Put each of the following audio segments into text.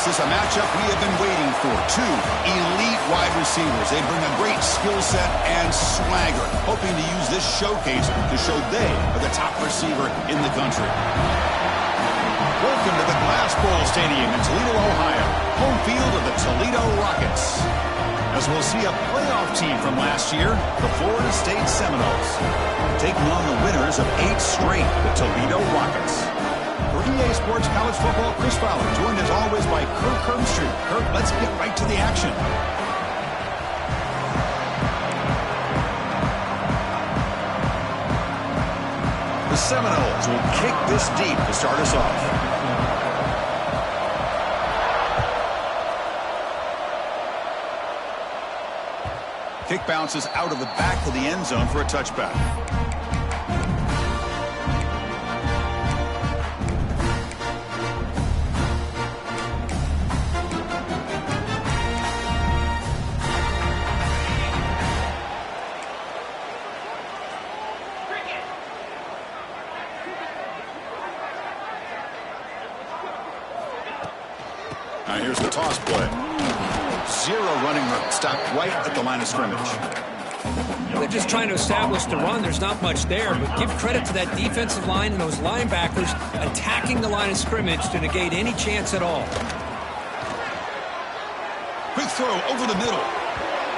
This is a matchup we have been waiting for. Two elite wide receivers. They bring a great skill set and swagger, hoping to use this showcase to show they are the top receiver in the country. Welcome to the Glass Bowl Stadium in Toledo, Ohio, home field of the Toledo Rockets. As we'll see a playoff team from last year, the Florida State Seminoles, taking on the winners of 8 straight, the Toledo Rockets. For EA Sports College Football, Chris Fowler, joined as always by Kirk Herbstreit. Kirk, let's get right to the action. The Seminoles will kick this deep to start us off. Kick bounces out of the back of the end zone for a touchback. Now here's the toss play. Zero running room. Stopped right at the line of scrimmage. They're just trying to establish the run. There's not much there, but give credit to that defensive line and those linebackers attacking the line of scrimmage to negate any chance at all. Quick throw over the middle.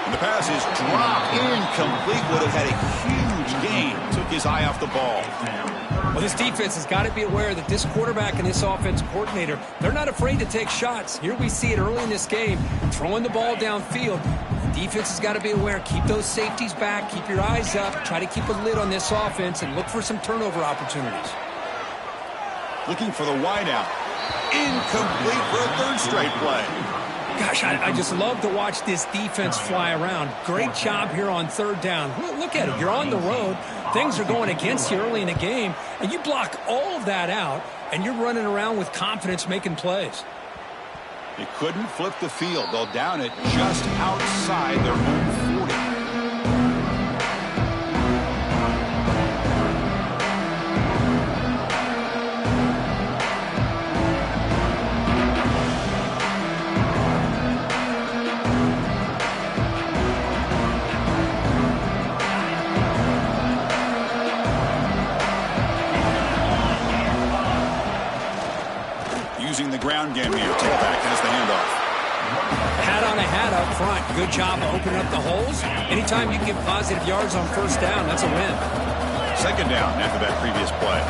And the pass is dropped. Incomplete. Would have had a huge gain. Took his eye off the ball. Well, this defense has got to be aware that this quarterback and this offensive coordinator, they're not afraid to take shots. Here we see it early in this game, throwing the ball downfield. The defense has got to be aware. Keep those safeties back. Keep your eyes up. Try to keep a lid on this offense and look for some turnover opportunities. Looking for the wideout. Incomplete for a third straight play. Gosh, I just love to watch this defense fly around. Great job here on third down. Look at it. You're on the road. Things are going against you early in the game, and you block all of that out, and you're running around with confidence making plays. They couldn't flip the field. They'll down it just outside their own 40. Using the ground game here. Tailback has the handoff. Hat on a hat up front. Good job of opening up the holes. Anytime you can get positive yards on first down, that's a win. Second down after that previous play.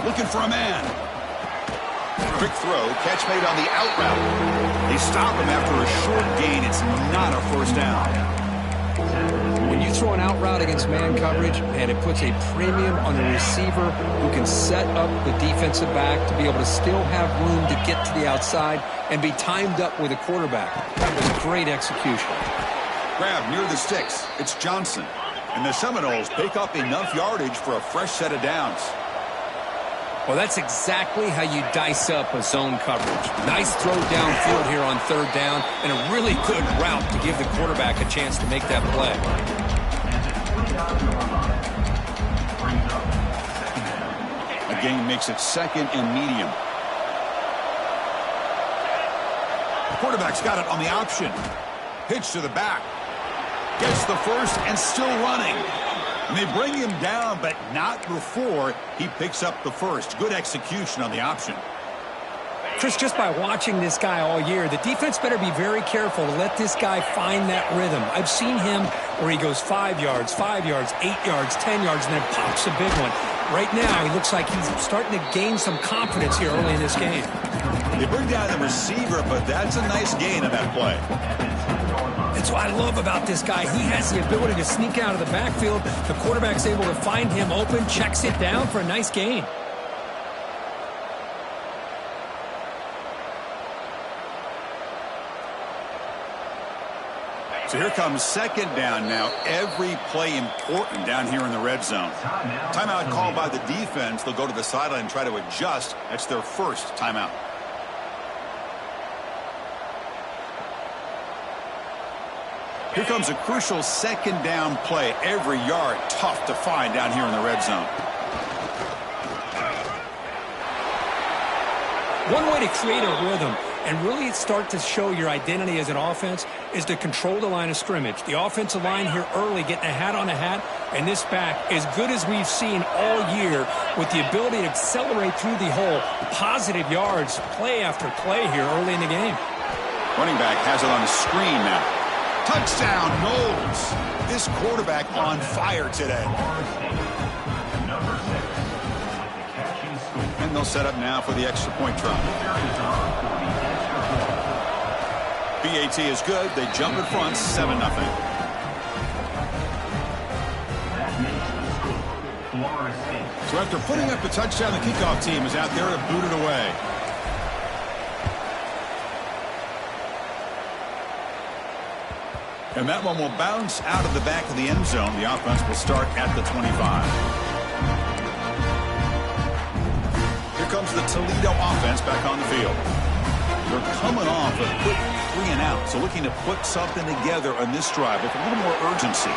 Looking for a man. Quick throw. Catch made on the out route. They stop him after a short gain. It's not a first down. When you throw an out route against man coverage, and it puts a premium on the receiver who can set up the defensive back to be able to still have room to get to the outside and be timed up with a quarterback. That was great execution. Grab near the sticks. It's Johnson. And the Seminoles pick up enough yardage for a fresh set of downs. Well, that's exactly how you dice up a zone coverage. Nice throw downfield here on third down, and a really good route to give the quarterback a chance to make that play. The game makes it second and medium. The quarterback's got it on the option. Pitch to the back. Gets the first and still running. And they bring him down, but not before he picks up the first. Good execution on the option. Chris, just by watching this guy all year, the defense better be very careful to let this guy find that rhythm. I've seen him where he goes 5 yards, 5 yards, 8 yards, 10 yards, and then pops a big one. Right now, he looks like he's starting to gain some confidence here early in this game. They bring down the receiver, but that's a nice gain on that play. That's what I love about this guy. He has the ability to sneak out of the backfield. The quarterback's able to find him open, checks it down for a nice gain. So here comes second down now. Every play important down here in the red zone. Timeout called by the defense. They'll go to the sideline and try to adjust. That's their first timeout. Here comes a crucial second down play. Every yard tough to find down here in the red zone. One way to create a rhythm and really start to show your identity as an offense is to control the line of scrimmage. The offensive line here early getting a hat on a hat, and this back as good as we've seen all year with the ability to accelerate through the hole. Positive yards, play after play here early in the game. Running back has it on the screen now. Touchdown, Knowles. This quarterback on fire today. And they'll set up now for the extra point try. BAT is good. They jump in front, 7-0. So after putting up a touchdown, the kickoff team is out there to boot it away. And that one will bounce out of the back of the end zone. The offense will start at the 25. Here comes the Toledo offense back on the field. They're coming off a quick 3 and out, so looking to put something together on this drive with a little more urgency.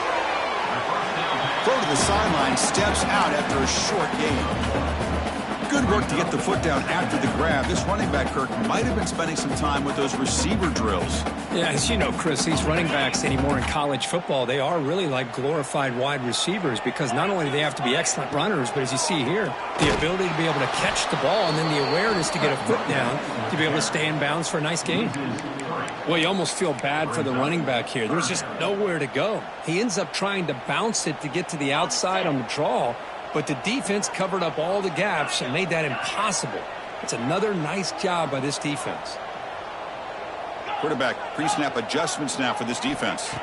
Throw to the sideline, steps out after a short gain. Good work to get the foot down after the grab. This running back, Kirk, might have been spending some time with those receiver drills. Yeah, as you know, Chris, these running backs anymore in college football, they are really like glorified wide receivers because not only do they have to be excellent runners, but as you see here, the ability to be able to catch the ball and then the awareness to get a foot down to be able to stay in bounds for a nice gain. Well, you almost feel bad for the running back here. There's just nowhere to go. He ends up trying to bounce it to get to the outside on the draw, but the defense covered up all the gaps and made that impossible. It's another nice job by this defense. Quarterback pre-snap adjustments now for this defense.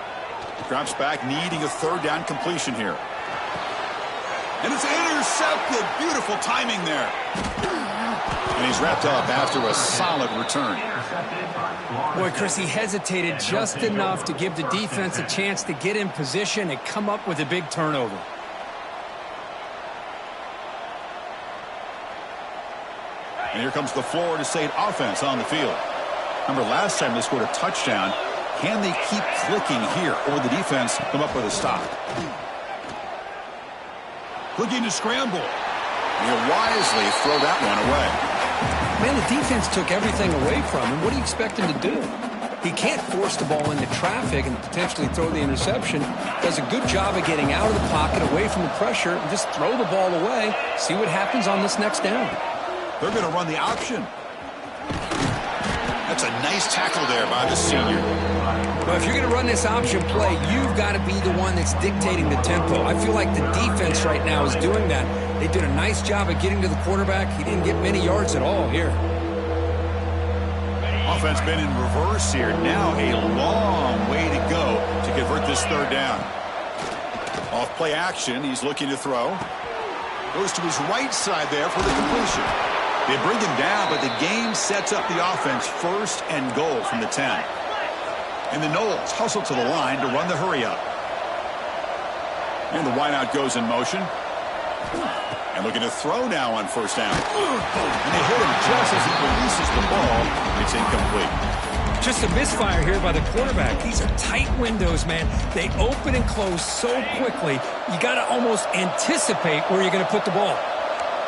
Drops back, needing a third down completion here. And it's intercepted. Beautiful timing there. And he's wrapped up after a solid return. Boy, Chris, he hesitated just enough to give the defense a chance to get in position and come up with a big turnover. And here comes the Florida State offense on the field. Remember, last time they scored a touchdown. Can they keep clicking here, or will the defense come up with a stop? Looking to scramble. And he'll wisely throw that one away. Man, the defense took everything away from him. What do you expect him to do? He can't force the ball into traffic and potentially throw the interception. Does a good job of getting out of the pocket, away from the pressure, and just throw the ball away. See what happens on this next down. They're going to run the option. That's a nice tackle there by the senior. Well, if you're going to run this option play, you've got to be the one that's dictating the tempo. I feel like the defense right now is doing that. They did a nice job of getting to the quarterback. He didn't get many yards at all here. Offense been in reverse here. Now a long way to go to convert this third down. Off play action. He's looking to throw. Goes to his right side there for the completion. They bring him down, but the game sets up the offense first and goal from the 10. And the Knowles hustle to the line to run the hurry up. And the wideout goes in motion. And looking to throw now on first down. And they hit him just as he releases the ball. It's incomplete. Just a misfire here by the quarterback. These are tight windows, man. They open and close so quickly, you got to almost anticipate where you're going to put the ball.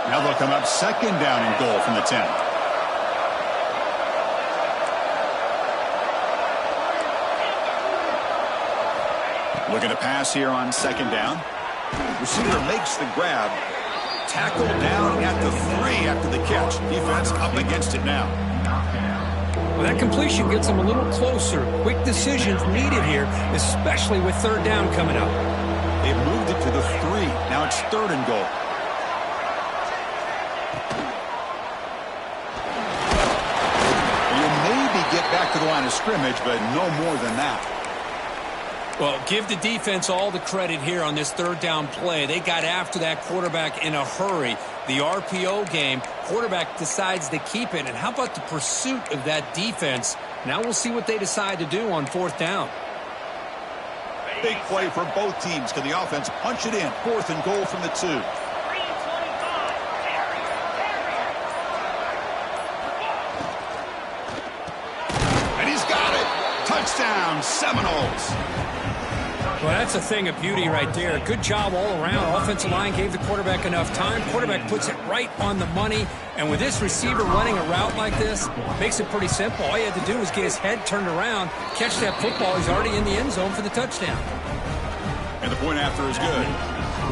Now they'll come up second down and goal from the 10. Looking to pass here on second down. Receiver makes the grab. Tackle down at the 3 after the catch. Defense up against it now. Well, that completion gets them a little closer. Quick decisions needed here, especially with third down coming up. They've moved it to the 3. Now it's third and goal. Get back to the line of scrimmage, but no more than that. Well, give the defense all the credit here on this third down play. They got after that quarterback in a hurry. The RPO game, quarterback decides to keep it. And how about the pursuit of that defense? Now we'll see what they decide to do on fourth down. Big play for both teams. Can the offense punch it in? Fourth and goal from the 2. Touchdown, Seminoles. Well, that's a thing of beauty right there. Good job all around. Offensive line gave the quarterback enough time. Quarterback puts it right on the money. And with this receiver running a route like this, makes it pretty simple. All you had to do was get his head turned around, catch that football. He's already in the end zone for the touchdown. And the point after is good.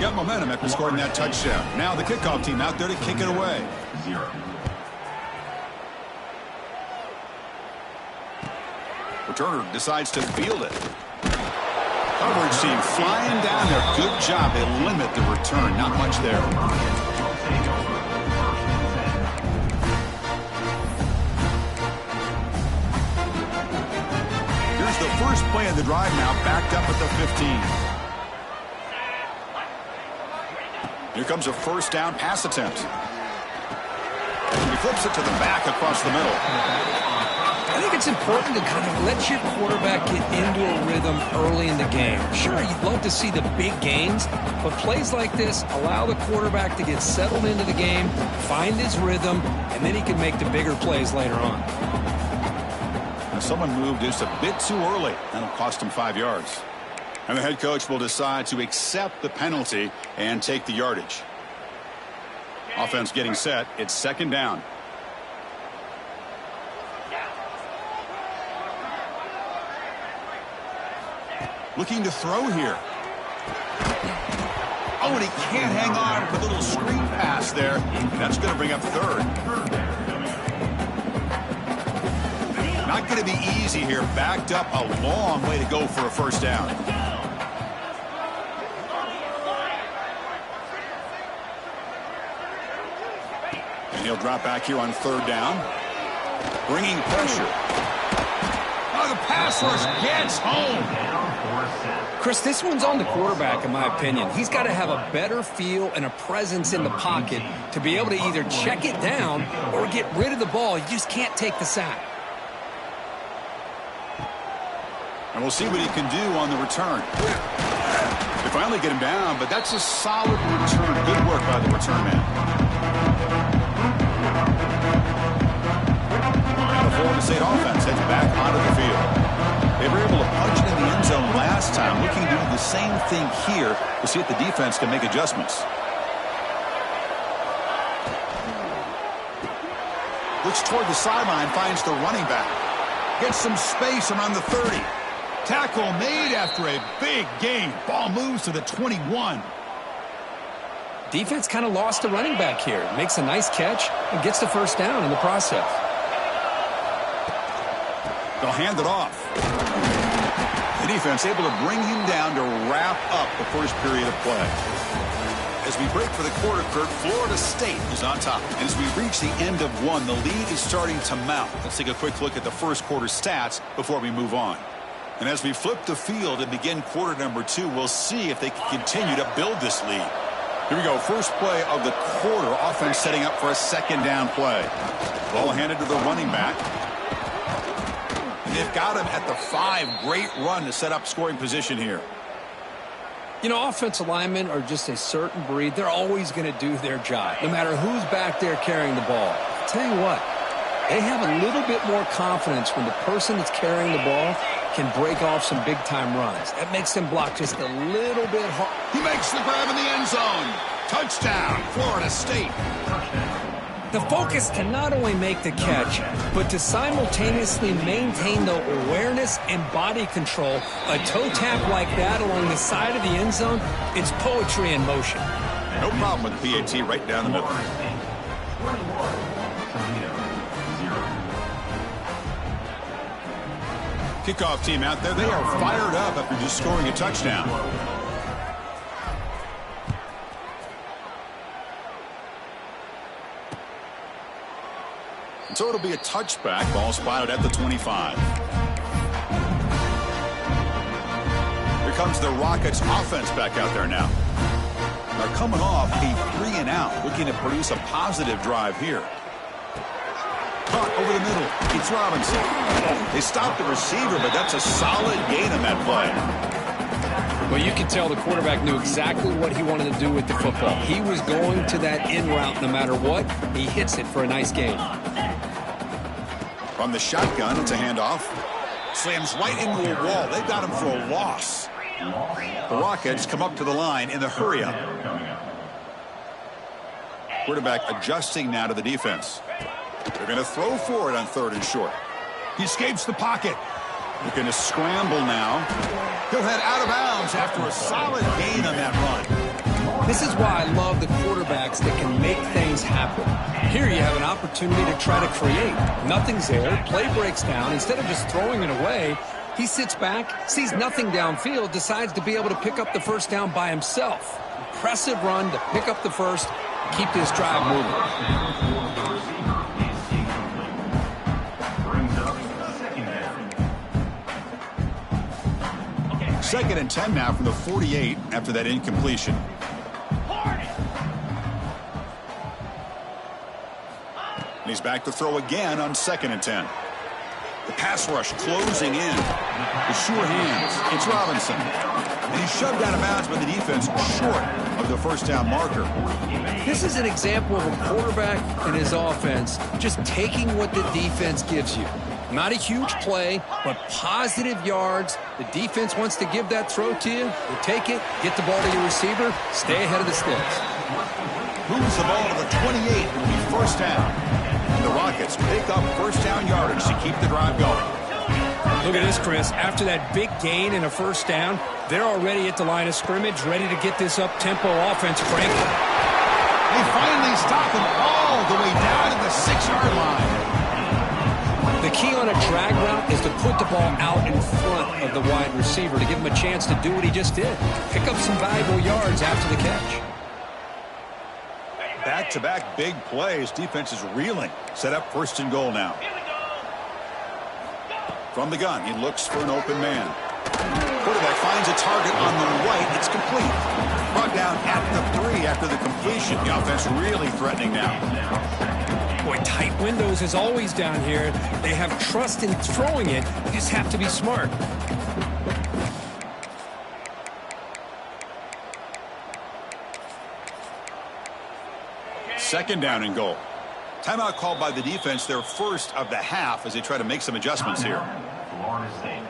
Got momentum after scoring that touchdown. Now the kickoff team out there to kick it away. Returner decides to field it. Coverage team flying down there. Good job. They limit the return. Not much there. Here's the first play of the drive now, backed up at the 15. Here comes a first down pass attempt. He flips it to the back across the middle. I think it's important to kind of let your quarterback get into a rhythm early in the game. Sure, you'd love to see the big gains, but plays like this allow the quarterback to get settled into the game, find his rhythm, and then he can make the bigger plays later on. Now someone moved just a bit too early. That'll cost him 5 yards. And the head coach will decide to accept the penalty and take the yardage. Offense getting set. It's second down. Looking to throw here. Oh, and he can't hang on with a little screen pass there. That's going to bring up third. Not going to be easy here. Backed up a long way to go for a first down. And he'll drop back here on third down. Bringing pressure. Oh, the pass rush gets home. Chris, this one's on the quarterback, in my opinion. He's got to have a better feel and a presence in the pocket to be able to either check it down or get rid of the ball. You just can't take the sack. And we'll see what he can do on the return. They finally get him down, but that's a solid return. Good work by the return man. And the Florida State offense heads back onto the field. They were able to punch it in the end zone last time. Looking to do the same thing here to see if the defense can make adjustments. Looks toward the sideline, finds the running back. Gets some space around the 30. Tackle made after a big gain. Ball moves to the 21. Defense kind of lost the running back here. Makes a nice catch and gets the first down in the process. They'll hand it off. The defense able to bring him down to wrap up the first period of play. As we break for the quarter, Kurt, Florida State is on top. And as we reach the end of one, the lead is starting to mount. Let's take a quick look at the first quarter stats before we move on. And as we flip the field and begin quarter number 2, we'll see if they can continue to build this lead. Here we go. First play of the quarter. Offense setting up for a second down play. Ball handed to the running back. And they've got him at the 5. Great run to set up scoring position here. You know, offensive linemen are just a certain breed. They're always going to do their job, no matter who's back there carrying the ball. I'll tell you what, they have a little bit more confidence when the person that's carrying the ball can break off some big-time runs. That makes them block just a little bit hard. He makes the grab in the end zone. Touchdown, Florida State. The focus to not only make the catch, but to simultaneously maintain the awareness and body control. A toe tap like that along the side of the end zone, it's poetry in motion. No problem with the PAT right down the middle. Kickoff team out there, they are fired up after just scoring a touchdown. So it'll be a touchback. Ball spotted at the 25. Here comes the Rockets offense back out there now. They're coming off a 3-and-out, looking to produce a positive drive here. Caught over the middle. It's Robinson. They stopped the receiver, but that's a solid gain on that play. Well, you can tell the quarterback knew exactly what he wanted to do with the football. He was going to that in route no matter what. He hits it for a nice gain. From the shotgun, it's a handoff. Slams right into a wall. They've got him for a loss. The Rockets come up to the line in the hurry-up. Quarterback adjusting now to the defense. They're going to throw for it on 3rd and short. He escapes the pocket. Looking to scramble now. He'll head out of bounds after a solid gain on that run. This is why I love the quarterbacks that can make things happen. Here you have an opportunity to try to create. Nothing's there. Play breaks down. Instead of just throwing it away, he sits back, sees nothing downfield, decides to be able to pick up the first down by himself. Impressive run to pick up the first, keep this drive moving. 2nd and 10 now from the 48 after that incompletion. And he's back to throw again on 2nd and 10. The pass rush closing in. With sure hands, it's Robinson. And he's shoved out of bounds by the defense short of the first down marker. This is an example of a quarterback and his offense just taking what the defense gives you. Not a huge play, but positive yards. The defense wants to give that throw to you. You take it, get the ball to your receiver, stay ahead of the sticks. Moves the ball to the 28. It'll be first down. And the Rockets pick up first down yardage to keep the drive going. Look at this, Chris. After that big gain and a first down, they're already at the line of scrimmage, ready to get this up-tempo offense cranking. They finally stop him all the way down to the 6-yard line. The key on a drag route is to put the ball out in front of the wide receiver to give him a chance to do what he just did. Pick up some valuable yards after the catch. Back-to-back big plays. Defense is reeling. Set up 1st and goal now. From the gun, he looks for an open man. Quarterback finds a target on the right. It's complete. Brought down at the 3 after the completion. The offense really threatening now. Boy, tight windows is always down here. They have trust in throwing it. You just have to be smart. Second down and goal. Timeout called by the defense, their first of the half as they try to make some adjustments here. Florida State.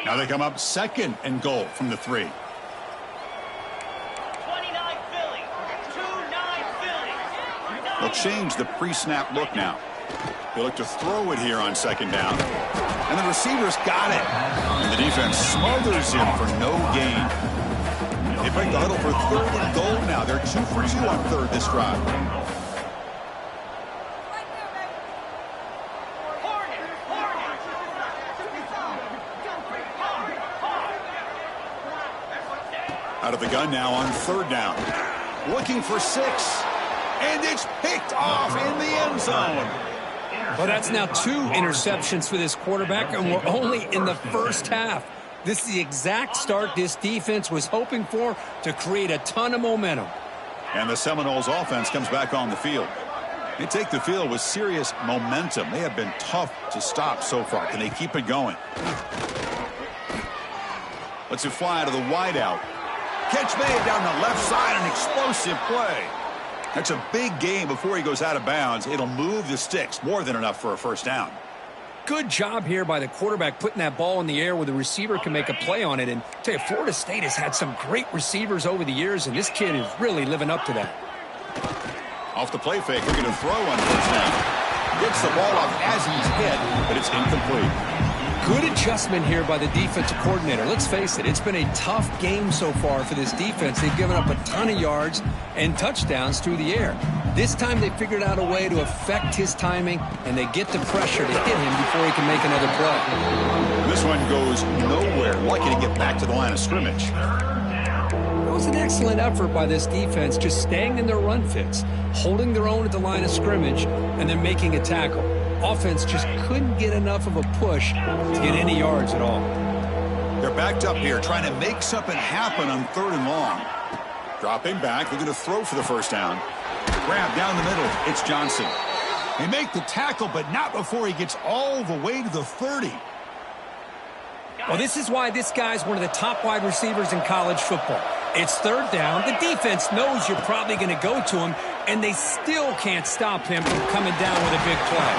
Now they come up 2nd and goal from the 3. 29 Philly. 2-9 Philly. They'll change the pre-snap look now. They look to throw it here on 2nd down. And the receivers got it. And the defense smothers him for no gain. They break the huddle for 3rd and goal now. They're 2 for 2 on 3rd this drive. Out of the gun now on 3rd down. Looking for 6. And it's picked off in the end zone. Well, that's now 2 interceptions for this quarterback, and we're only in the first half. This is the exact start this defense was hoping for to create a ton of momentum. And the Seminoles offense comes back on the field. They take the field with serious momentum. They have been tough to stop so far. Can they keep it going? Lets it fly out of the wideout. Catch made down the left side, an explosive play. That's a big gain before he goes out of bounds. It'll move the sticks, more than enough for a first down. Good job here by the quarterback putting that ball in the air where the receiver can make a play on it. And I tell you, Florida State has had some great receivers over the years, and this kid is really living up to that. Off the play fake, looking to throw on first down. Gets the ball off as he's hit, but it's incomplete. Good adjustment here by the defensive coordinator. Let's face it, it's been a tough game so far for this defense. They've given up a ton of yards and touchdowns through the air. This time they figured out a way to affect his timing, and they get the pressure to hit him before he can make another play. This one goes nowhere. Lucky to get back to the line of scrimmage. It was an excellent effort by this defense, just staying in their run fits, holding their own at the line of scrimmage, and then making a tackle. Offense just couldn't get enough of a push to get any yards at all. They're backed up here, trying to make something happen on 3rd and long. Dropping back, looking to throw for the first down. Grab down the middle. It's Johnson. They make the tackle, but not before he gets all the way to the 30. Well, this is why this guy's one of the top wide receivers in college football. It's third down. The defense knows you're probably going to go to him, and they still can't stop him from coming down with a big play.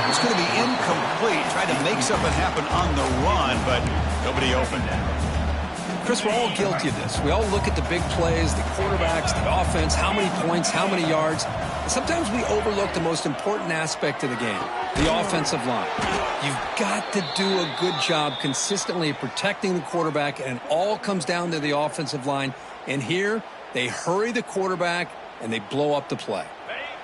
It's going to be incomplete. Tried to make something happen on the run, but nobody opened. Chris, we're all guilty of this. We all look at the big plays, the quarterbacks, the offense, how many points, how many yards. And sometimes we overlook the most important aspect of the game, the offensive line. You've got to do a good job consistently protecting the quarterback, and it all comes down to the offensive line. And here, they hurry the quarterback, and they blow up the play.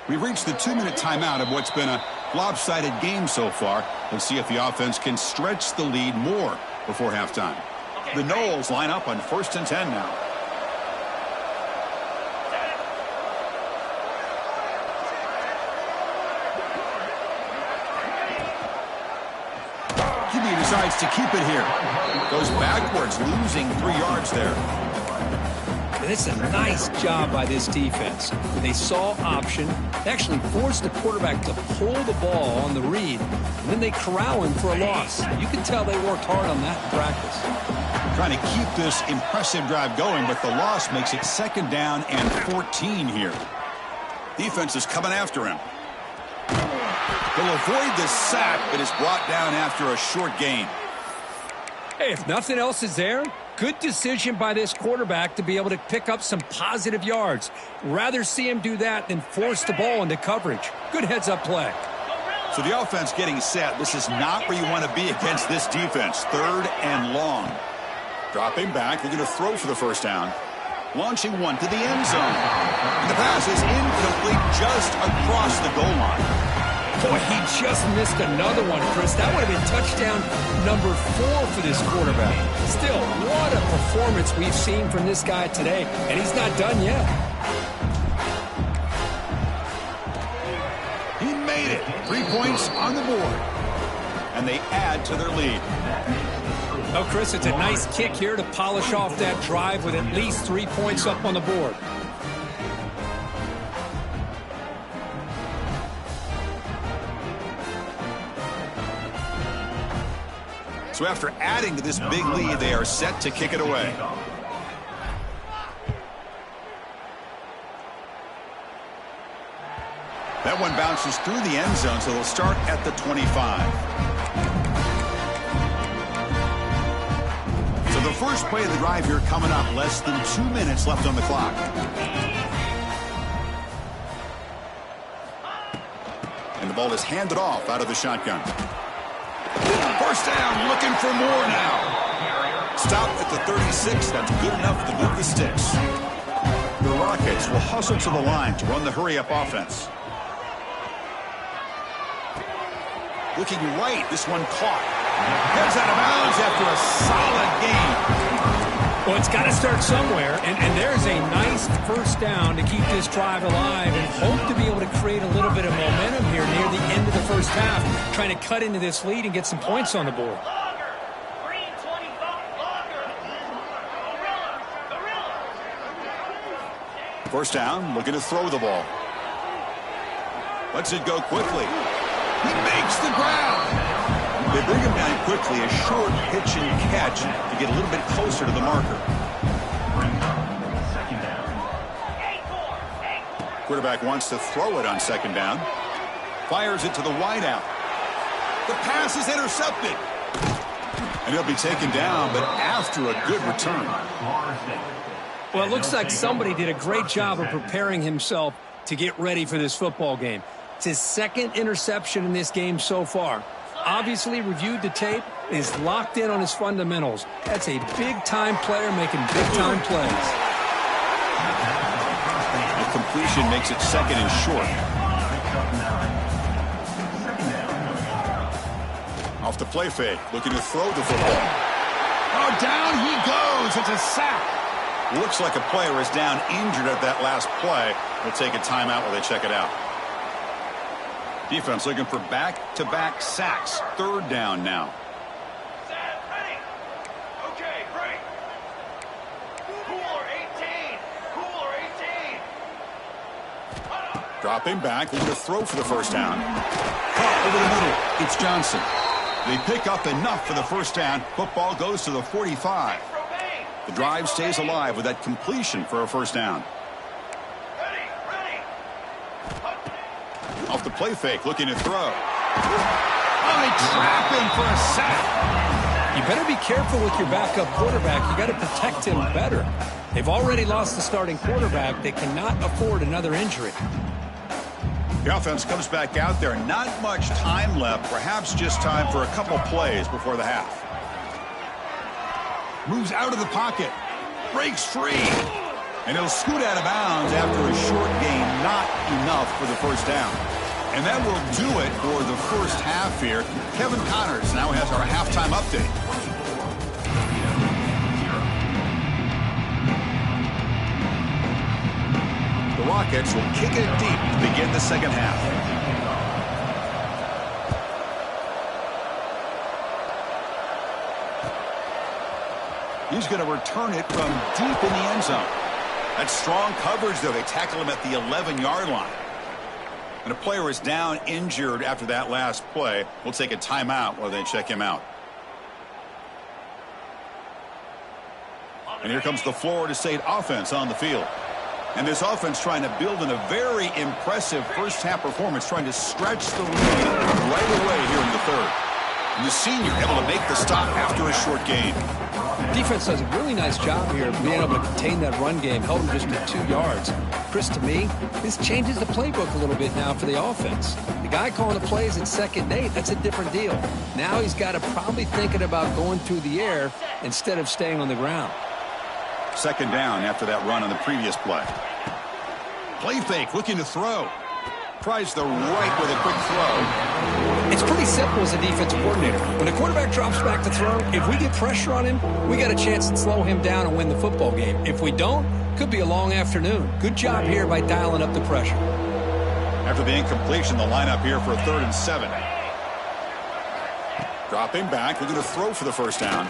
We've reached the 2-minute timeout of what's been a lopsided game so far. Let's see if the offense can stretch the lead more before halftime. The Noles line up on 1st and 10 now. QB decides to keep it here. Goes backwards, losing 3 yards there. And it's a nice job by this defense. They saw option, they actually forced the quarterback to pull the ball on the read, and then they corral him for a loss. You can tell they worked hard on that in practice. Trying to keep this impressive drive going, but the loss makes it 2nd down and 14 here. Defense is coming after him. He'll avoid the sack, but is brought down after a short gain. Hey, if nothing else is there, good decision by this quarterback to be able to pick up some positive yards. Rather see him do that than force the ball into coverage. Good heads-up play. So the offense getting set. This is not where you want to be against this defense. 3rd and long. Dropping back, looking to throw for the 1st down. Launching one to the end zone. And the pass is incomplete just across the goal line. Boy, he just missed another one, Chris. That would have been touchdown number 4 for this quarterback. Still, what a performance we've seen from this guy today, and he's not done yet. He made it. 3 points on the board. And they add to their lead. Oh, Chris, it's a nice kick here to polish off that drive with at least 3 points up on the board. So after adding to this big lead, they are set to kick it away. That one bounces through the end zone, so they'll start at the 25. So the first play of the drive here coming up, less than 2 minutes left on the clock. And the ball is handed off out of the shotgun. 1st down, looking for more now. Stop at the 36. That's good enough to move the sticks. The Rockets will hustle to the line to run the hurry-up offense. Looking right, this one caught. Heads out of bounds after a solid gain. Well, it's got to start somewhere, and there's a nice 1st down to keep this drive alive and hope to be able to create a little bit of momentum here near the end of the 1st half, trying to cut into this lead and get some points on the board. Green 25, longer. Gorilla. 1st down, looking to throw the ball. Lets it go quickly. He makes the ground. They bring him down quickly, a short pitch and catch to get a little bit closer to the marker. Quarterback wants to throw it on 2nd down. Fires it to the wideout. The pass is intercepted. And he'll be taken down, but after a good return. Well, it looks like somebody did a great job of preparing himself to get ready for this football game. It's his 2nd interception in this game so far. Obviously reviewed the tape, is locked in on his fundamentals. That's a big-time player making big-time plays. The completion makes it 2nd and short. Off the play fake, looking to throw the football. Oh, down he goes. It's a sack. Looks like a player is down injured at that last play. We'll take a timeout while they check it out. Defense looking for back-to-back sacks. 3rd down now. Set, ready. Okay, break. Cooler 18. Cooler 18. Dropping back, looking to throw for the first down. Caught over the middle. It's Johnson. They pick up enough for the first down. Football goes to the 45. The drive stays alive with that completion for a first down. Off the play fake, looking to throw. Oh, they trap him for a sack. You better be careful with your backup quarterback. You got to protect him better. They've already lost the starting quarterback. They cannot afford another injury. The offense comes back out there. Not much time left. Perhaps just time for a couple plays before the half. Moves out of the pocket. Breaks free. And he'll scoot out of bounds after a short gain. Not enough for the first down. And that will do it for the first half here. Kevin Connors now has our halftime update. The Rockets will kick it deep to begin the second half. He's going to return it from deep in the end zone. That's strong coverage, though. They tackle him at the 11-yard line. And a player is down injured after that last play. We'll take a timeout while they check him out. And here comes the Florida State offense on the field. And this offense trying to build in a very impressive first-half performance, trying to stretch the lead right away here in the third. And the senior able to make the stop after a short gain. Defense does a really nice job here of being able to contain that run game, held him just at 2 yards. Chris, to me, this changes the playbook a little bit now for the offense. The guy calling the plays at second and 8, that's a different deal. Now he's got to probably thinking about going through the air instead of staying on the ground. Second down after that run on the previous play. Play fake, looking to throw. Tries the right with a quick throw. It's pretty simple as a defensive coordinator. When a quarterback drops back to throw, if we get pressure on him, we got a chance to slow him down and win the football game. If we don't, could be a long afternoon. Good job here by dialing up the pressure. After the incompletion, the lineup here for a 3rd and 7. Dropping back, looking to throw for the first down.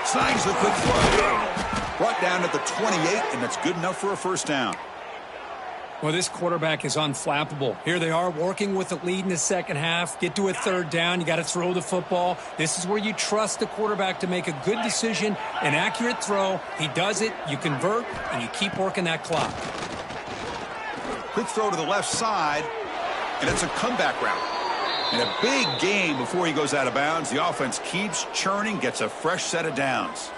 Snags the quick throw. Brought down at the 28, and that's good enough for a first down. Well, this quarterback is unflappable. Here they are working with the lead in the second half. Get to a 3rd down. You got to throw the football. This is where you trust the quarterback to make a good decision, an accurate throw. He does it, you convert, and you keep working that clock. Quick throw to the left side, and it's a comeback route. And a big gain before he goes out of bounds. The offense keeps churning, gets a fresh set of downs.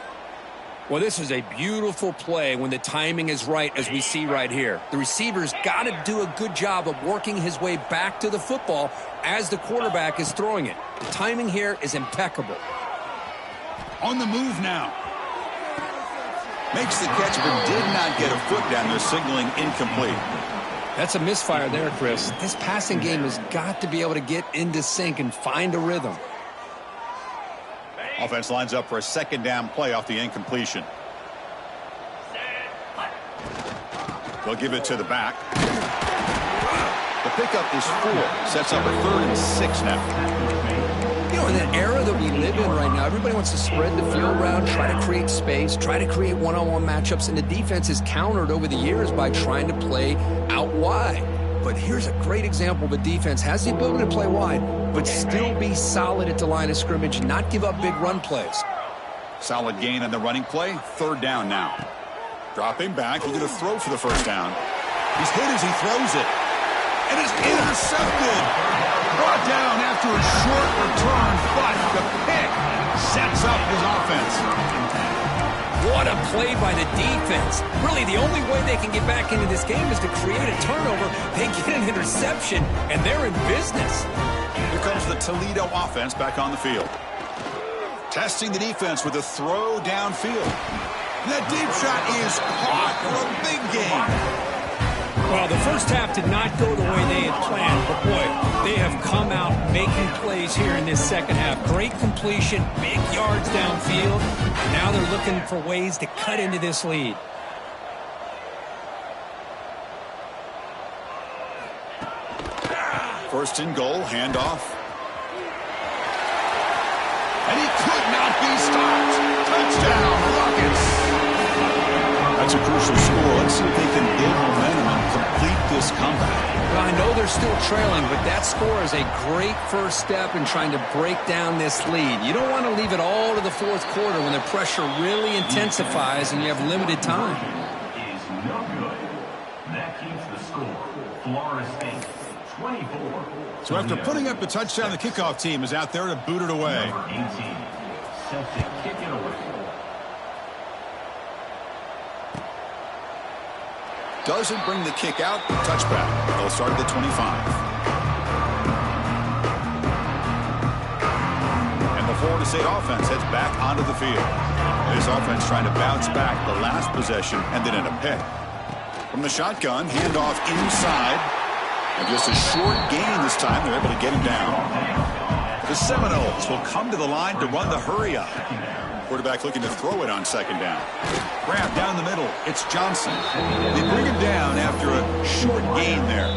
Well, this is a beautiful play when the timing is right, as we see right here. The receiver's got to do a good job of working his way back to the football as the quarterback is throwing it. The timing here is impeccable. On the move now. Makes the catch, but did not get a foot down there, signaling incomplete. That's a misfire there, Chris. This passing game has got to be able to get into sync and find a rhythm. Offense lines up for a second down play off the incompletion. They'll give it to the back. The pickup is 4. Sets up a 3rd and 6 now. You know, in the era that we live in right now, everybody wants to spread the field around, try to create space, try to create one-on-one matchups, and the defense is countered over the years by trying to play out wide. But here's a great example of a defense has the ability to play wide, but still be solid at the line of scrimmage and not give up big run plays. Solid gain on the running play. 3rd down now. Dropping back, looking to throw for the first down. He's hit as he throws it. And it's intercepted. Brought down after a short return, but the pick sets up his offense. What a play by the defense. Really, the only way they can get back into this game is to create a turnover. They get an interception, and they're in business. Here comes the Toledo offense back on the field. Testing the defense with a throw downfield. That deep shot is caught for a big gain. Well, the first half did not go the way they had planned, but boy, they have come out making plays here in this second half. Great completion, big yards downfield. Now they're looking for ways to cut into this lead. First and goal, handoff. And he could not be stopped. Touchdown, Rockets. That's a crucial score. Let's see if they can build momentum and complete this comeback? Well, I know they're still trailing, but that score is a great first step in trying to break down this lead. You don't want to leave it all to the fourth quarter when the pressure really intensifies and you have limited time. Is no good. That keeps the score. Florida State 24. So after putting up the touchdown, the kickoff team is out there to boot it away. Number 18, set to kick it away. Doesn't bring the kick out. Touchback. They'll start at the 25. And the Florida State offense heads back onto the field. This offense trying to bounce back the last possession and then in a pick. From the shotgun, handoff inside. And just a short gain this time. They're able to get him down. The Seminoles will come to the line to run the hurry up. Quarterback looking to throw it on second down. Grab down the middle. It's Johnson. They bring him down after a short gain there.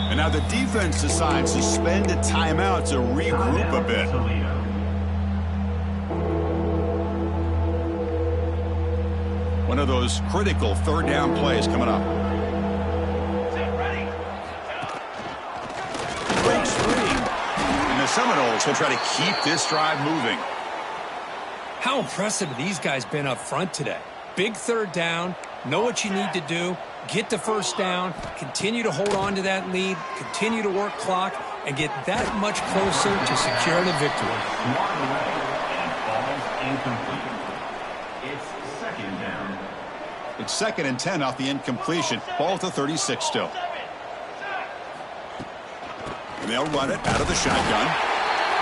And now the defense decides to spend a timeout to regroup a bit. One of those critical third down plays coming up. Breaks free. And the Seminoles will try to keep this drive moving. How impressive have these guys been up front today? Big third down, know what you need to do, get the first down, continue to hold on to that lead, continue to work clock, and get that much closer to securing a victory. It's second down. It's 2nd and 10 off the incompletion. Ball at the 36 still. And they'll run it out of the shotgun.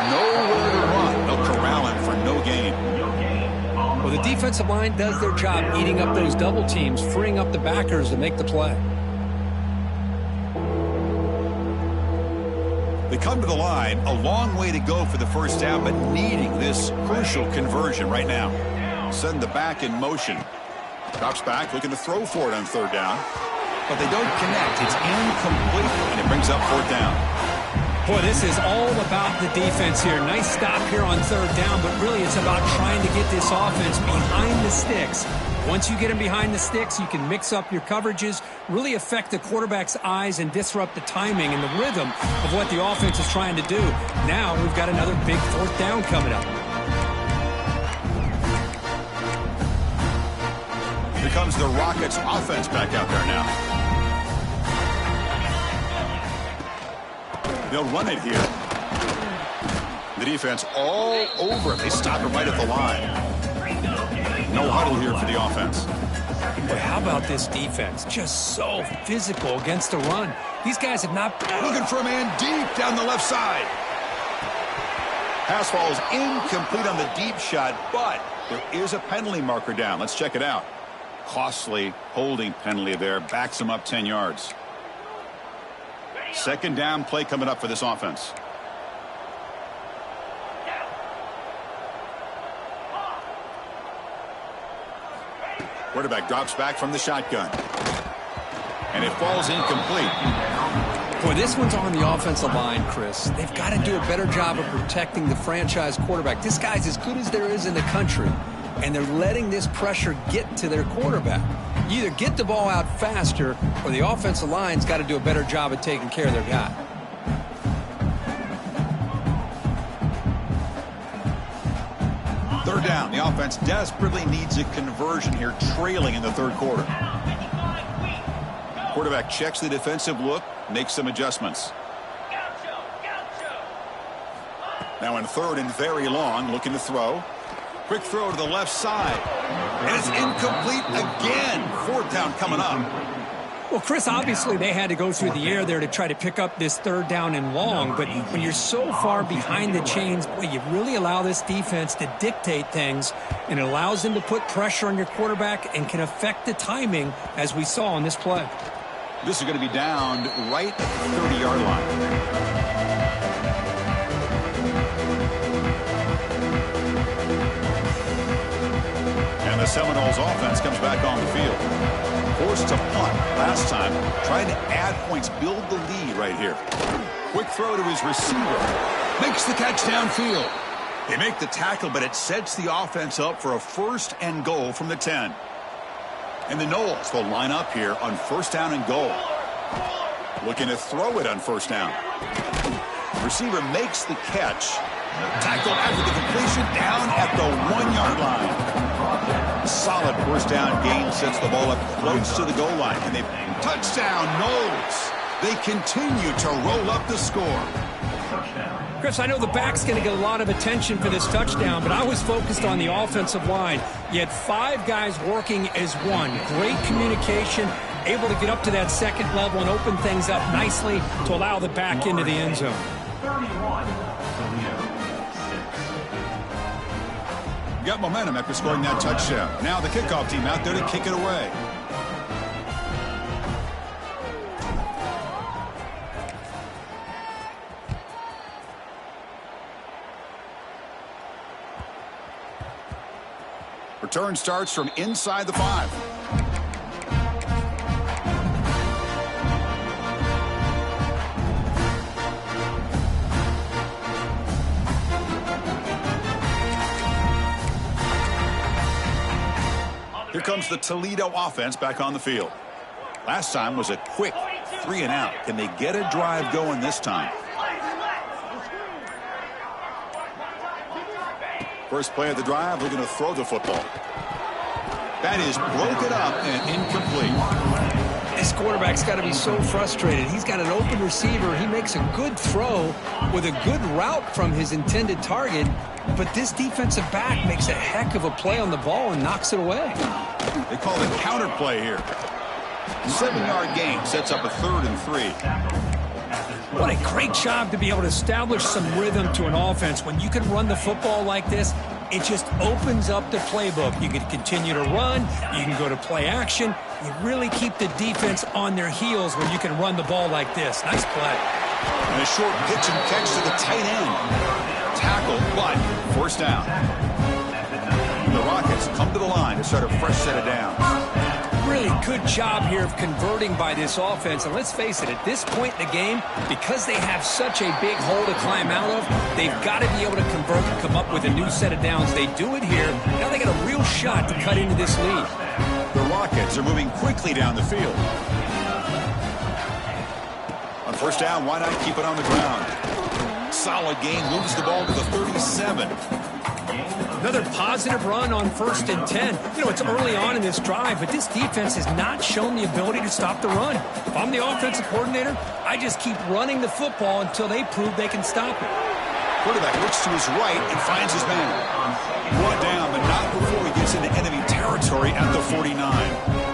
Nowhere to run. They'll corral him for no gain. Well, the defensive line does their job eating up those double teams, freeing up the backers to make the play. They come to the line, a long way to go for the first down, but needing this crucial conversion right now. Send the back in motion. Drops back, looking to throw for it on third down. But they don't connect. It's incomplete, and it brings up fourth down. Boy, this is all about the defense here. Nice stop here on third down, but really it's about trying to get this offense behind the sticks. Once you get them behind the sticks, you can mix up your coverages, really affect the quarterback's eyes and disrupt the timing and the rhythm of what the offense is trying to do. Now we've got another big fourth down coming up. Here comes the Rockets offense back out there now. They'll run it here. The defense all over it. They stop it right at the line. No huddle here for the offense. But how about this defense? Just so physical against the run. These guys have not... Looking for a man deep down the left side. Pass falls incomplete on the deep shot, but there is a penalty marker down. Let's check it out. Costly holding penalty there. Backs him up 10 yards. Second down play coming up for this offense. Quarterback drops back from the shotgun. And it falls incomplete. Boy, this one's on the offensive line, Chris. They've got to do a better job of protecting the franchise quarterback. This guy's as good as there is in the country, and they're letting this pressure get to their quarterback. You either get the ball out faster, or the offensive line's got to do a better job of taking care of their guy. Third down. The offense desperately needs a conversion here, trailing in the third quarter. Quarterback checks the defensive look, makes some adjustments. Now in third and very long, looking to throw. Quick throw to the left side. And it's incomplete again. Fourth down coming up. Well, Chris, obviously they had to go through the air there to try to pick up this third down and long, but when you're so far behind the chains, boy, you really allow this defense to dictate things, and it allows them to put pressure on your quarterback and can affect the timing, as we saw on this play. This is going to be down right at the 30-yard line. The Seminoles offense comes back on the field. Forced to punt last time, trying to add points, build the lead right here. Quick throw to his receiver. Makes the catch downfield. They make the tackle, but it sets the offense up for a first and goal from the 10. And the Noles will line up here on first down and goal. Looking to throw it on first down. Receiver makes the catch. Tackle after the completion down at the 1-yard line. Solid first down gain sets the ball up close to the goal line. And they touchdown Knowles. They continue to roll up the score. Chris, I know the back's going to get a lot of attention for this touchdown, but I was focused on the offensive line. You had 5 guys working as one. Great communication, able to get up to that second level and open things up nicely to allow the back into the end zone. 31. Got momentum after scoring that touchdown. Now the kickoff team out there to kick it away. Return starts from inside the 5. Here comes the Toledo offense back on the field. Last time was a quick 3-and-out. Can they get a drive going this time? First play of the drive, looking to throw the football. That is broken up and incomplete. This quarterback's got to be so frustrated. He's got an open receiver. He makes a good throw with a good route from his intended target, but this defensive back makes a heck of a play on the ball and knocks it away. They call it counter play here. 7-yard gain sets up a 3rd and 3. What a great job to be able to establish some rhythm to an offense. When you can run the football like this, it just opens up the playbook. You can continue to run. You can go to play action. You really keep the defense on their heels when you can run the ball like this. Nice play. And a short pitch and catch to the tight end. Tackle, but first down. And the Rockets come to the line to start a fresh set of downs. Really good job here of converting by this offense. And let's face it, at this point in the game, because they have such a big hole to climb out of, they've got to be able to convert and come up with a new set of downs. They do it here. Now they got a real shot to cut into this lead. The Rockets are moving quickly down the field. On first down, why not keep it on the ground? Solid gain, moves the ball to the 37. Another positive run on 1st and 10. You know, it's early on in this drive, but this defense has not shown the ability to stop the run. If I'm the offensive coordinator, I just keep running the football until they prove they can stop it. Quarterback looks to his right and finds his man. Brought down, but not before he gets into enemy territory at the 49.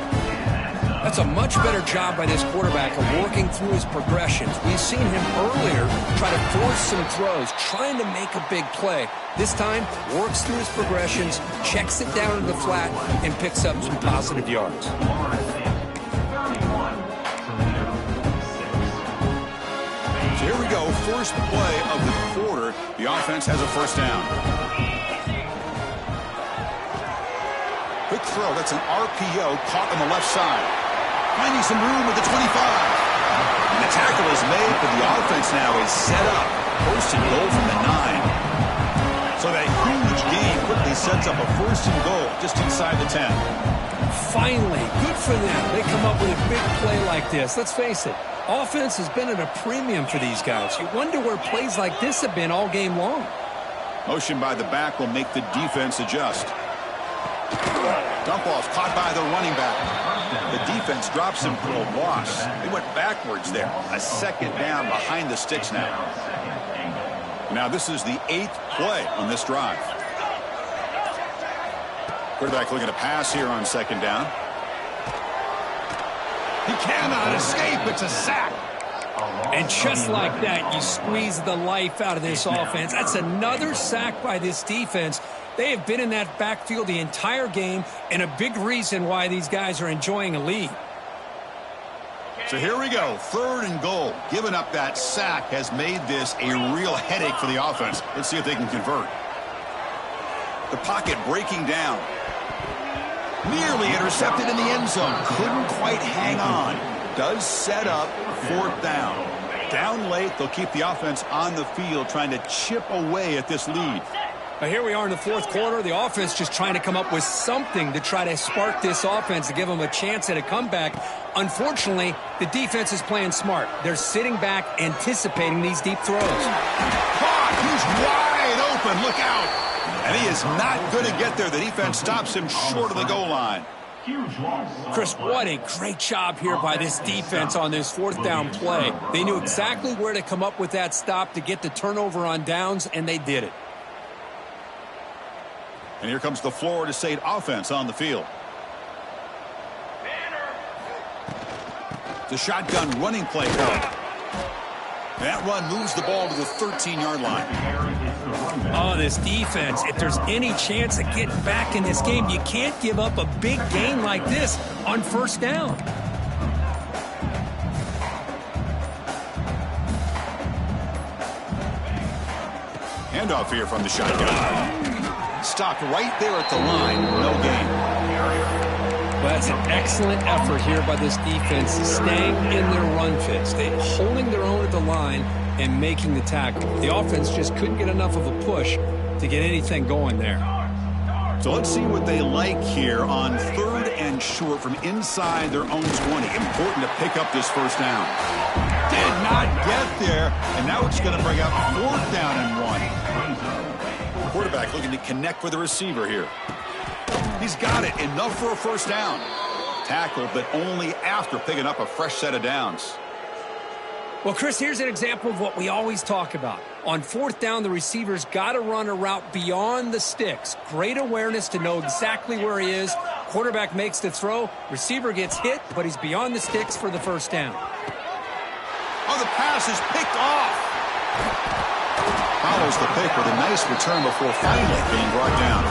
That's a much better job by this quarterback of working through his progressions. We've seen him earlier try to force some throws, trying to make a big play. This time, works through his progressions, checks it down to the flat, and picks up some positive yards. So here we go, first play of the quarter. The offense has a first down. Quick throw, that's an RPO caught on the left side. Finding some room at the 25. And the tackle is made, but the offense now is set up. First and goal from the 9. So that huge gain quickly sets up a first and goal just inside the 10. Finally, good for them. They come up with a big play like this. Let's face it, offense has been at a premium for these guys. You wonder where plays like this have been all game long. Motion by the back will make the defense adjust. Dump off caught by the running back. The defense drops him for a loss. They went backwards there. A second down behind the sticks now. Now this is the 8th play on this drive. Quarterback looking to pass here on second down. He cannot escape. It's a sack. And just like that, you squeeze the life out of this offense. That's another sack by this defense. They have been in that backfield the entire game, and a big reason why these guys are enjoying a lead. So here we go, 3rd and goal. Giving up that sack has made this a real headache for the offense. Let's see if they can convert. The pocket breaking down. Nearly intercepted in the end zone. Couldn't quite hang on. Does set up 4th down. Down late, they'll keep the offense on the field trying to chip away at this lead. Now here we are in the fourth quarter. The offense just trying to come up with something to try to spark this offense to give them a chance at a comeback. Unfortunately, the defense is playing smart. They're sitting back, anticipating these deep throws. Caught! He's wide open. Look out! And he is not going to get there. The defense stops him short of the goal line. Huge loss. Chris, what a great job here by this defense on this fourth down play. They knew exactly where to come up with that stop to get the turnover on downs, and they did it. And here comes the Florida State offense on the field. The shotgun running play call. That run moves the ball to the 13-yard line. Oh, this defense, if there's any chance of getting back in this game, you can't give up a big gain like this on first down. Handoff here from the shotgun. Stopped right there at the line. No gain. Well, that's an excellent effort here by this defense, staying in their run fits. They holding their own at the line and making the tackle. The offense just couldn't get enough of a push to get anything going there. So let's see what they like here on 3rd and short from inside their own 20. Important to pick up this first down. Did not get there, and now it's going to bring up 4th down and 1. Quarterback looking to connect with the receiver here. He's got it. Enough for a first down. Tackled, but only after picking up a fresh set of downs. Well, Chris, here's an example of what we always talk about. On 4th down, the receiver's got to run a route beyond the sticks. Great awareness to know exactly where he is. Quarterback makes the throw. Receiver gets hit, but he's beyond the sticks for the first down. Oh, the pass is picked off. Follows the pick with a nice return before finally being brought down.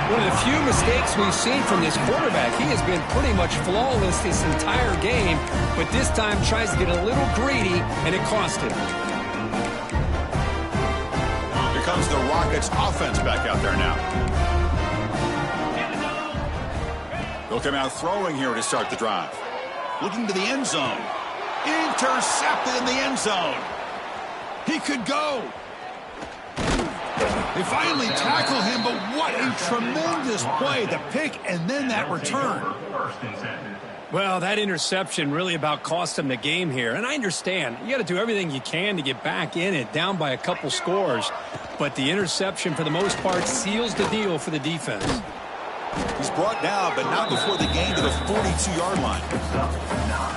One of the few mistakes we've seen from this quarterback. He has been pretty much flawless this entire game, but this time tries to get a little greedy, and it cost him. Here comes the Rockets offense back out there now. They'll come out throwing here to start the drive. Looking to the end zone. Intercepted in the end zone. He could go. They finally tackle him, but what a tremendous play. The pick and then that return. Well, that interception really about cost him the game here. And I understand. You got to do everything you can to get back in it, down by a couple scores. But the interception, for the most part, seals the deal for the defense. He's brought down, but not before the gain to the 42-yard line.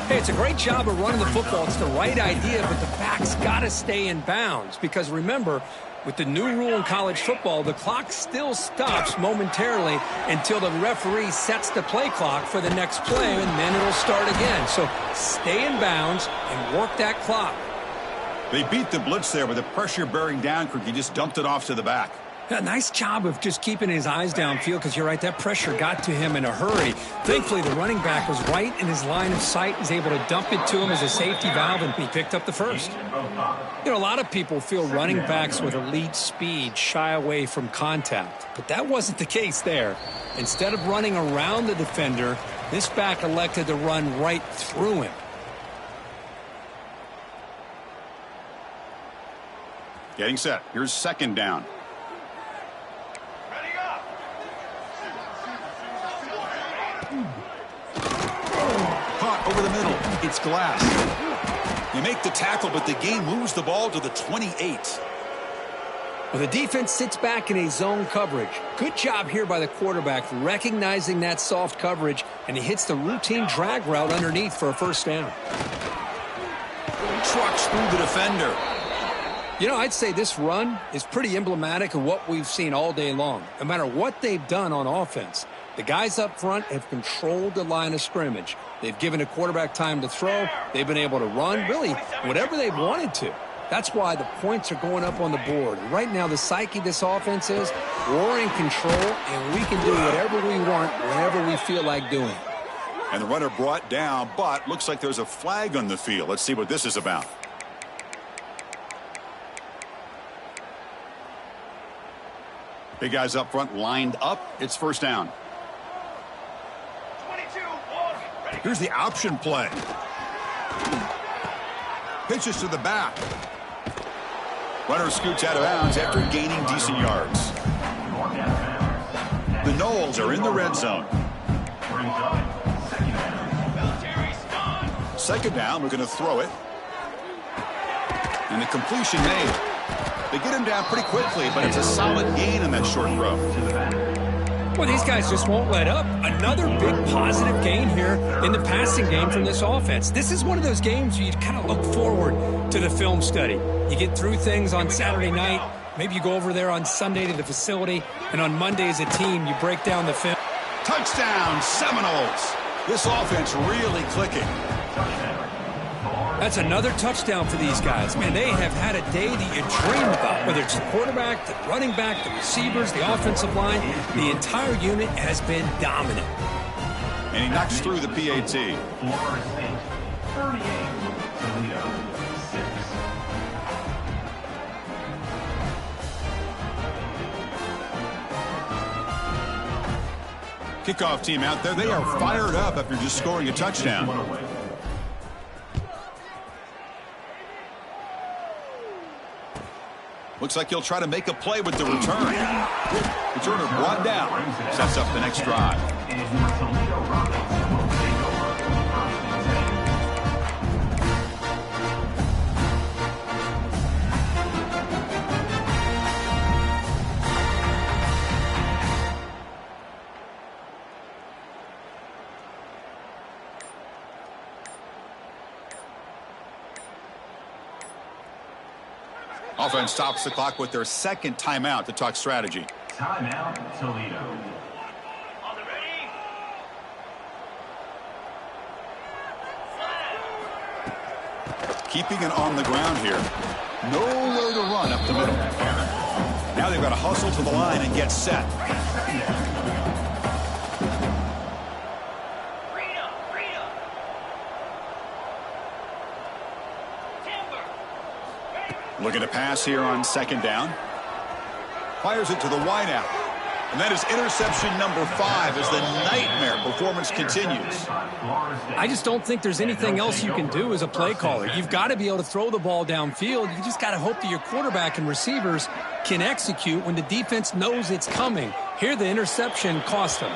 Hey, it's a great job of running the football. It's the right idea, but the back's got to stay in bounds. Because remember, with the new rule in college football, the clock still stops momentarily until the referee sets the play clock for the next play, and then it'll start again. So stay in bounds and work that clock. They beat the blitz there with the pressure bearing down. He just dumped it off to the back. Yeah, nice job of just keeping his eyes downfield, because you're right, that pressure got to him in a hurry. Thankfully, the running back was right in his line of sight. He's able to dump it to him as a safety valve, and he picked up the first. You know, a lot of people feel running backs with elite speed shy away from contact, but that wasn't the case there. Instead of running around the defender, this back elected to run right through him. Getting set. Here's 2nd down. Caught over the middle. It's Glass. You make the tackle, but the game moves the ball to the 28. Well, the defense sits back in a zone coverage. Good job here by the quarterback, recognizing that soft coverage, and he hits the routine drag route underneath for a first down. Trucks through the defender. You know, I'd say this run is pretty emblematic of what we've seen all day long. No matter what they've done on offense, the guys up front have controlled the line of scrimmage. They've given the quarterback time to throw. They've been able to run, really, whatever they've wanted to. That's why the points are going up on the board. Right now, the psyche of this offense is we're in control, and we can do whatever we want whenever we feel like doing. And the runner brought down, but looks like there's a flag on the field. Let's see what this is about. Big guys up front lined up. It's first down. 22, ready. Here's the option play. Pitches to the back. Runner scoots out of bounds after gaining decent yards. The Noles are in the red zone. Second down, we're going to throw it. And the completion made. They get him down pretty quickly, but it's a solid gain on that short throw. Well, these guys just won't let up. Another big positive gain here in the passing game from this offense. This is one of those games where you kind of look forward to the film study. You get through things on Saturday night. Maybe you go over there on Sunday to the facility, and on Monday as a team, you break down the film. Touchdown, Seminoles. This offense really clicking. That's another touchdown for these guys. Man, they have had a day that you dream about, whether it's the quarterback, the running back, the receivers, the offensive line. The entire unit has been dominant. And he knocks through the PAT. Florida State, 38, Toledo, 6. Kickoff team out there. They are fired up after just scoring a touchdown. Looks like he'll try to make a play with the return. Returner brought down. Sets up the next drive. Offense stops the clock with their second timeout to talk strategy. Timeout, Toledo. On the ready. Keeping it on the ground here. Nowhere to run up the middle. Now they've got to hustle to the line and get set. Looking to pass here on second down. Fires it to the wideout. And that is interception number 5 as the nightmare performance continues. I just don't think there's anything else you can do as a play caller. You've got to be able to throw the ball downfield. You just got to hope that your quarterback and receivers can execute when the defense knows it's coming. Here, the interception cost them.